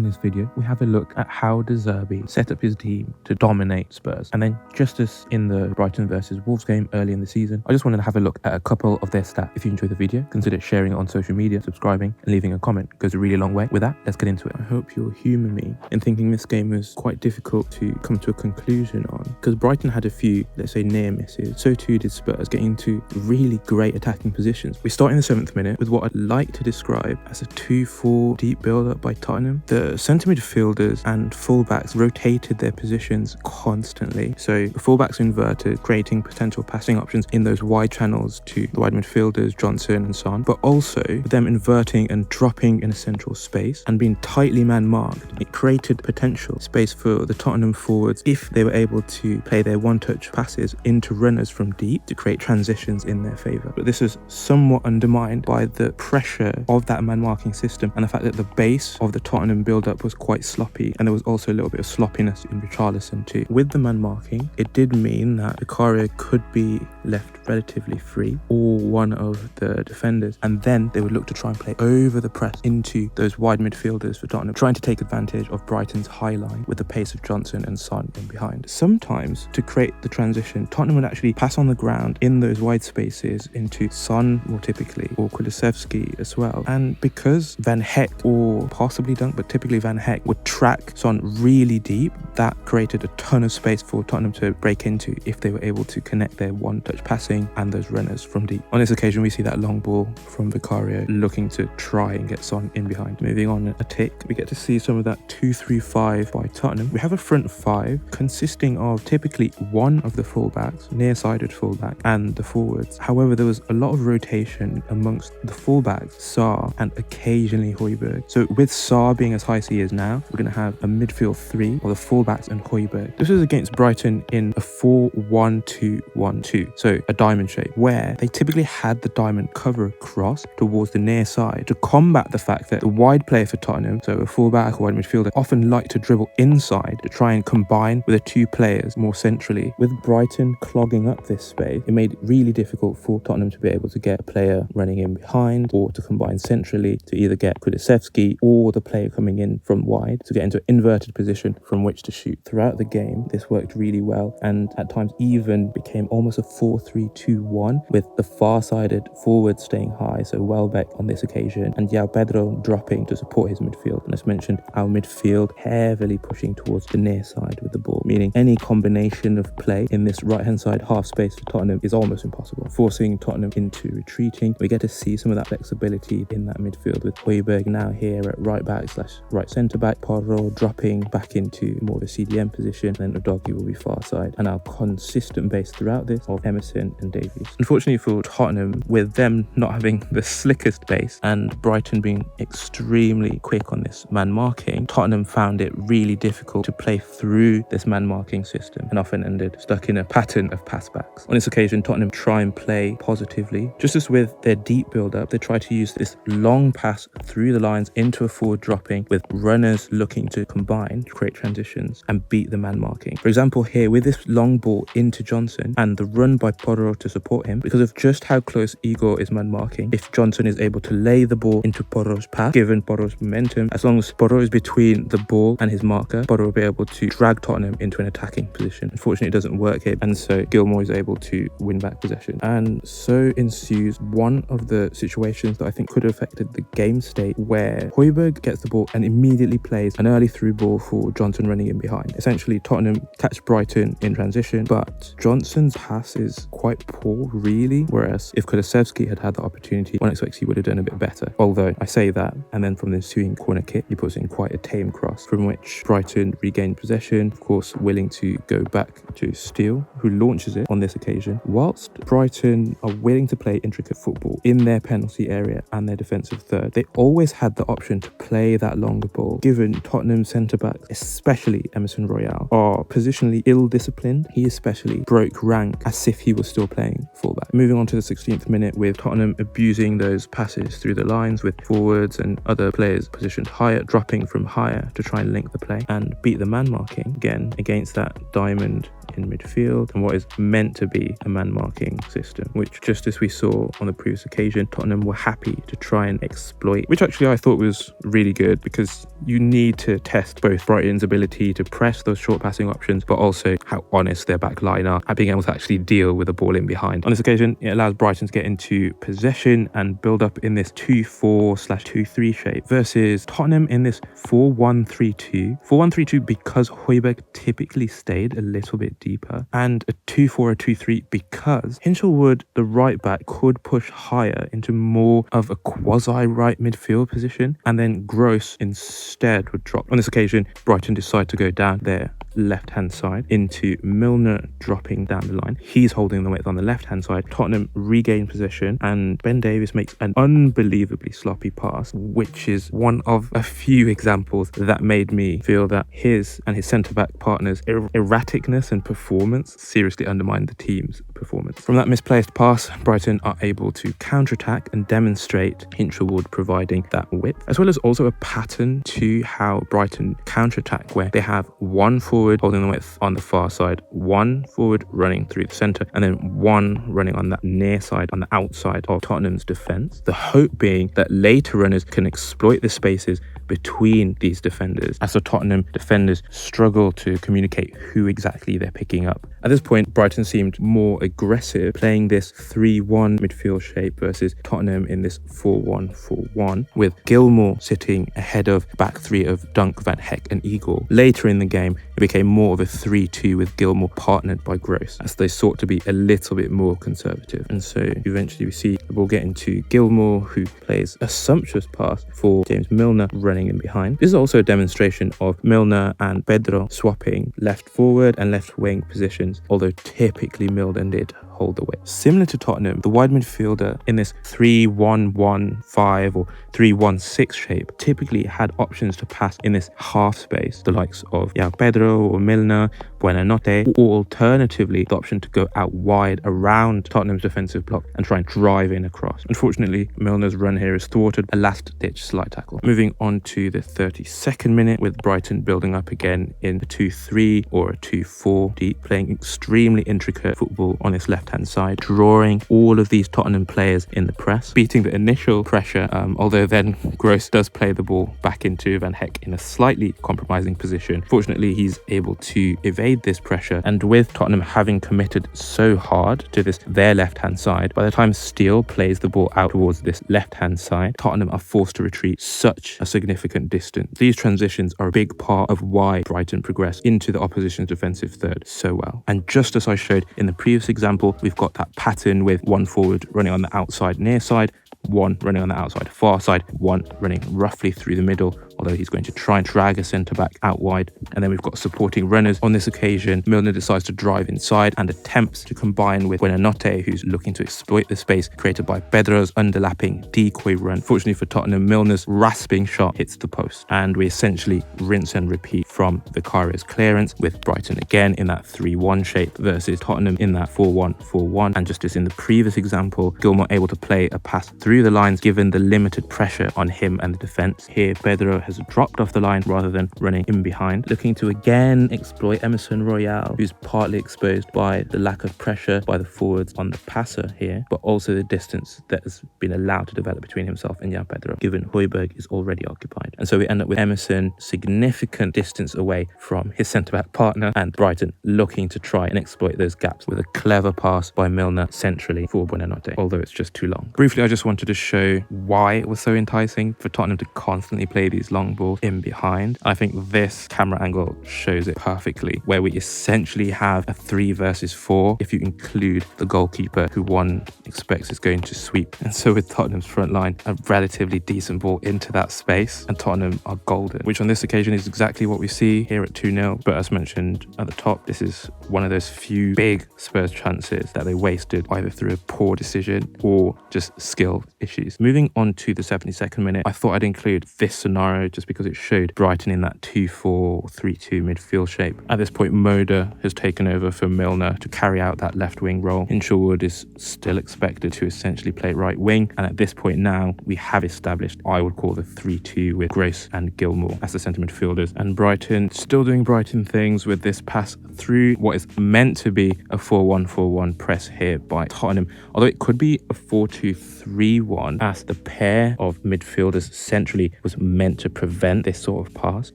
in this video, we have a look at how Deceive set up his team to dominate Spurs. And then just as in the Brighton versus Wolves game early in the season, I just wanted to have a look at a couple of their stats. If you enjoyed the video, consider sharing it on social media, subscribing and leaving a comment. It goes a really long way. With that, let's get into it. I hope you'll humour me in thinking this game was quite difficult to come to a conclusion on, because Brighton had a few, let's say, near misses. So too did Spurs, getting into really great attacking positions. We start in the 7th minute with what I'd like to describe as a 2-4 deep build-up by Tottenham. The centre midfielders and fullbacks rotated their positions constantly. So the fullbacks inverted, creating potential passing options in those wide channels to the wide midfielders, Johnson and Son, but also them inverting and dropping in a central space and being tightly man-marked. It created potential space for the Tottenham forwards if they were able to play their one-touch passes into runners from deep to create transitions in their favour. But this is somewhat undermined by the pressure of that man-marking system and the fact that the base of the Tottenham build-up was quite sloppy, and there was also a little bit of sloppiness in Richarlison too. With the man-marking, it did mean that Vicario could be left relatively free, or one of the defenders, and then they would look to try and play over the press into those wide midfielders for Tottenham, trying to take advantage of Brighton's high line with the pace of Johnson and Son in behind. Sometimes, to create the transition, Tottenham would actually pass on the ground in those wide spaces into Son more typically, or Kulusevski as well. And because Van Heck, or possibly Dunk, but typically Van Heck, would track Son really deep, that created a ton of space for Tottenham to break into if they were able to connect their one-touch passing and those runners from deep. On this occasion, we see that long ball from Vicario looking to try and get Son in behind. Moving on a tick, we get to see some of that 2-3-5 by Tottenham. We have a front five consisting of typically one of the fullbacks, near-sided fullback, and the forwards. However, there was a lot of rotation amongst the fullbacks, Sarr and occasionally Højbjerg. So with Sarr being as high as he is now, we're going to have a midfield three of the fullbacks and Højbjerg. This was against Brighton in a 4-1-2-1-2, so a diamond shape, where they typically had the diamond cover across towards the near side to combat the fact that the wide player for Tottenham, so a fullback or wide midfielder, often like to dribble inside to try and combine with the two players more centrally. With Brighton clogging up this space, it made it really difficult for Tottenham to be able to get a player running in behind or to combine centrally to either get Kulusevski or the player coming in from wide to get into an inverted position from which to shoot. Throughout the game, this worked really well and at times even became almost a 4-3-2-1 with the far-sided forward staying high, so Welbeck on this occasion and João Pedro dropping to support his midfield. And as mentioned, our midfield heavily pushing towards the near side with the ball, meaning any combination of play in this right-hand side half space for Tottenham is almost impossible, forcing Tottenham into retreating. We get to see some of that flexibility in that midfield with Højbjerg now here at right back / right centre back, Porro dropping back into more of a CDM position, and then Udogie will be far side, and our consistent base throughout this of Emerson and Davies. Unfortunately for Tottenham, with them not having the slickest base and Brighton being extremely quick on this man marking, Tottenham found it really difficult to play through this man marking system and often ended stuck in a pattern of pass backs. On this occasion, Tottenham try and play positively. Just as with their deep build up, they try to use this long pass through the lines into a forward dropping with runners looking to combine to create transitions and beat the man marking. For example, here with this long ball into Johnson and the run by Porro to support him, because of just how close Igor is man marking, if Johnson is able to lay the ball into Porro's path, given Porro's momentum, as long as Porro is between the ball and his marker, Porro will be able to drag Tottenham into an attacking position. Unfortunately, it doesn't work here, and so Gilmour is able to win back possession. And so ensues one of the situations that I think could have affected the game state, where Højbjerg gets the ball and immediately plays an early through ball for Johnson running in behind. Essentially, Tottenham catch Brighton in transition, but Johnson's pass is quite poor, really, whereas if Kulusevski had had the opportunity, one expects he would have done a bit better. Although I say that, and then from the ensuing corner kick, he puts in quite a tame cross, from which Brighton regained possession, of course willing to go back to Steele, who launches it on this occasion. Whilst Brighton are willing to play intricate football in their penalty area and their defensive third, they always had the option to play that longer ball, given Tottenham centre-backs, especially Emerson Royal, are positionally ill-disciplined. He especially broke rank as if he was still playing fullback. Moving on to the 16th minute with Tottenham abusing those passes through the lines with forwards and other players positioned higher, dropping from higher to try and link the play and beat the man marking again against that diamond in midfield and what is meant to be a man marking system, which, just as we saw on the previous occasion, Tottenham were happy to try and exploit, which actually I thought was really good, because because you need to test both Brighton's ability to press those short passing options, but also how honest their back line are at being able to actually deal with the ball in behind. On this occasion, it allows Brighton to get into possession and build up in this 2-4/2-3 shape versus Tottenham in this 4-1-3-2. 4-1-3-2 because Højbjerg typically stayed a little bit deeper, and a 2-4-2-3 because Hinchelwood, the right back, could push higher into more of a quasi-right midfield position, and then Gross instead would drop. On this occasion, Brighton decide to go down their left-hand side into Milner dropping down the line. He's holding the weight on the left-hand side. Tottenham regain possession, and Ben Davies makes an unbelievably sloppy pass, which is one of a few examples that made me feel that his and his centre-back partners' erraticness and performance seriously undermined the team's performance. From that misplaced pass, Brighton are able to counter-attack and demonstrate Hinchelwood providing that width, as well as also a pattern to how Brighton counter-attack, where they have one forward holding the width on the far side, one forward running through the centre, and then one running on that near side, on the outside of Tottenham's defence. The hope being that later runners can exploit the spaces between these defenders as the Tottenham defenders struggle to communicate who exactly they're picking up. At this point, Brighton seemed more aggressive, playing this 3-1 midfield shape versus Tottenham in this 4-1-4-1, with Gilmour sitting ahead of back three of Dunk, Van Hecke and Igor. Later in the game, it became more of a 3-2 with Gilmour partnered by Gross, as they sought to be a little bit more conservative. And so eventually we see the ball get into Gilmour, who plays a sumptuous pass for James Milner running in behind. This is also a demonstration of Milner and Pedro swapping left forward and left wing positions, although typically Milner did hold the weight. Similar to Tottenham, the wide midfielder in this 3-1-1-5 or 3-1-6 shape typically had options to pass in this half space, the likes of Pedro or Milner, Buonanotte, or alternatively the option to go out wide around Tottenham's defensive block and try and drive in across. Unfortunately, Milner's run here is thwarted, a last-ditch slide tackle. Moving on to the 32nd minute, with Brighton building up again in a 2-3 or a 2-4 deep, playing extremely intricate football on its left-hand side, drawing all of these Tottenham players in the press, beating the initial pressure, although then Gross does play the ball back into Van Hecke in a slightly compromising position. Fortunately, he's able to evade this pressure, and with Tottenham having committed so hard to this their left-hand side, by the time Steele plays the ball out towards this left-hand side, Tottenham are forced to retreat such a significant distance. These transitions are a big part of why Brighton progress into the opposition's defensive third so well. And just as I showed in the previous example, we've got that pattern with one forward running on the outside near side, one running on the outside far side, one running roughly through the middle, although he's going to try and drag a centre-back out wide. And then we've got supporting runners. On this occasion, Milner decides to drive inside and attempts to combine with Buonanotte, who's looking to exploit the space created by Pedro's underlapping decoy run. Fortunately for Tottenham, Milner's rasping shot hits the post, and we essentially rinse and repeat from Vicario's clearance, with Brighton again in that 3-1 shape versus Tottenham in that 4-1-4-1. And just as in the previous example, Gilmour able to play a pass through the lines given the limited pressure on him and the defence. Here, Pedro has dropped off the line rather than running in behind, looking to again exploit Emerson Royal, who's partly exposed by the lack of pressure by the forwards on the passer here, but also the distance that has been allowed to develop between himself and Jan Pedro, given Højbjerg is already occupied. And so we end up with Emerson significant distance away from his centre-back partner, and Brighton looking to try and exploit those gaps with a clever pass by Milner centrally for Buonanotte, although it's just too long. Briefly, I just wanted to show why it was so enticing for Tottenham to constantly play these long balls in behind. I think this camera angle shows it perfectly, where we essentially have a 3 versus 4 if you include the goalkeeper, who one expects is going to sweep. And so with Tottenham's front line, a relatively decent ball into that space, and Tottenham are golden, which on this occasion is exactly what we see here at 2-0. But as mentioned at the top, this is one of those few big Spurs chances that they wasted either through a poor decision or just skill issues. Moving on to the 72nd minute, I thought I'd include this scenario just because it showed Brighton in that 2-4-3-2 midfield shape. At this point, Moda has taken over for Milner to carry out that left wing role. Hinchelwood is still expected to essentially play right wing, and at this point now we have established, I would call, the 3-2 with Gross and Gilmour as the centre midfielders, and Brighton still doing Brighton things with this pass through what is meant to be a 4-1-4-1 press here by Tottenham, although it could be a 4-2-3 3-1 as the pair of midfielders centrally was meant to prevent this sort of pass.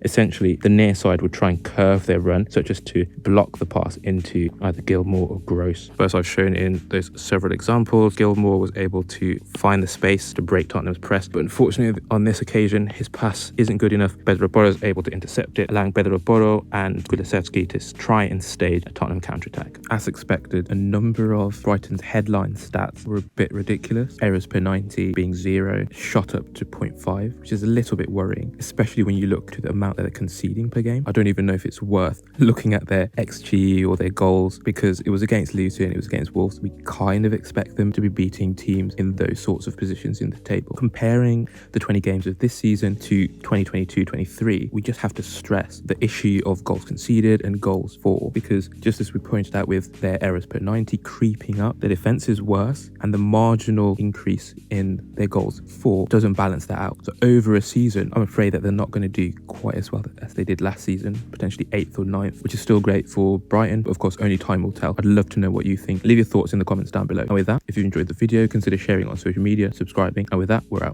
Essentially, the near side would try and curve their run such as to block the pass into either Gilmour or Gross. But as I've shown in those several examples, Gilmour was able to find the space to break Tottenham's press, but unfortunately on this occasion his pass isn't good enough. Bedroboro is able to intercept it, allowing Bedroboro and Kulusevski to try and stage a Tottenham counter-attack. As expected, a number of Brighton's headline stats were a bit ridiculous. Errors per 90 being 0, shot up to 0.5, which is a little bit worrying, especially when you look to the amount that they're conceding per game. I don't even know if it's worth looking at their XG or their goals, because it was against Luton, it was against Wolves. We kind of expect them to be beating teams in those sorts of positions in the table. Comparing the 20 games of this season to 2022-23, we just have to stress the issue of goals conceded and goals for, because just as we pointed out with their errors per 90 creeping up, the defense is worse and the marginal increase in their goals for doesn't balance that out. So over a season, I'm afraid that they're not going to do quite as well as they did last season, potentially 8th or 9th, which is still great for Brighton, but of course only time will tell. I'd love to know what you think. Leave your thoughts in the comments down below. And with that, if you enjoyed the video, consider sharing on social media, subscribing, and with that, we're out.